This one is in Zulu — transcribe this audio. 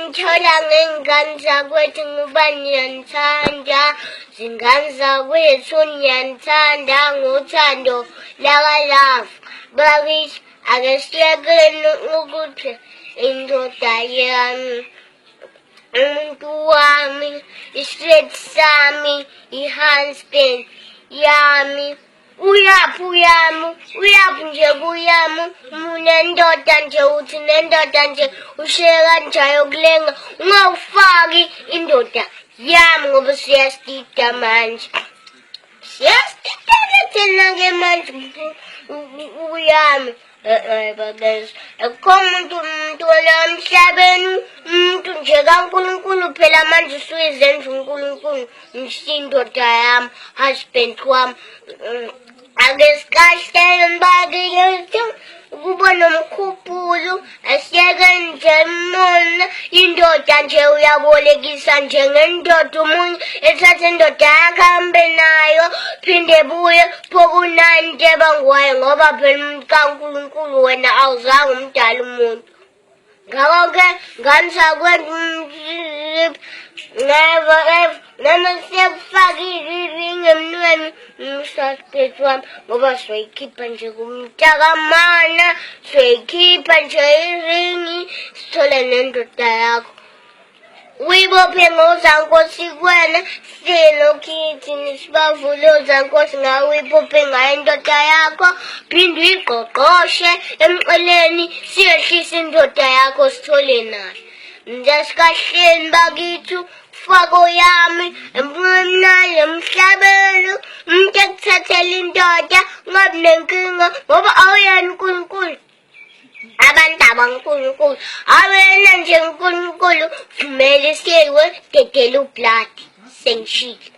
ingane zakwethu ngubani ngiyanithanda, izingane zakwethu ngiyanithanda ngothando laka-love. Bakithi ake siyekeni ukuthi indoda yami, umuntu wami, isilethu sami, i-husband yami. Uyaphi nje kuyami, nendoda nje uthi nendoda nje ushiye kanjani yokulenga, ungawufaki indoda yami ngoba siyastida manje. Siyastida thina-ke manje uyami. Akukho umuntu wala emhlabeni, umuntu nje kaNkulunkulu phela manje usuyizenza uNkulunkulu indoda yami, husband wami. Ake sikahlele mbakithi kuba nomkhuphulo, asiyeke nje mona indoda nje uyabolekisa nje ngendoda umunye ethathe indoda yakhe ahambe nayo phinde buye phokunani ebangwayo ngoba phela kaNkulunkulu wena awuzange umdala umuntu. Ngakho-ke ngane zakwethu never noma siyakufaka iringi emnweni umsasiphethi wami ngoba sizoyikhipha nje kumntakamana, sizoyikhipha nje iringi sithole nendoda yakho. Uyibophe ngozankosi kuwena, silokhithi nisibavule ozankosi ngawe, uyibophe ngayo indoda yakho, phinde uyigqogqoshe emxeleni siyehlise indoda yakho sithole nayo. Nje sikahleni bakithi ufako yami emnali emhlabeni, umuntu ekuthathela indoda ungabi nenkinga ngoba awuyena uNkulunkulu. Abantu abankulunkulu awena nje uNkulunkulu vumele siyewe dedela ublood sengishilo.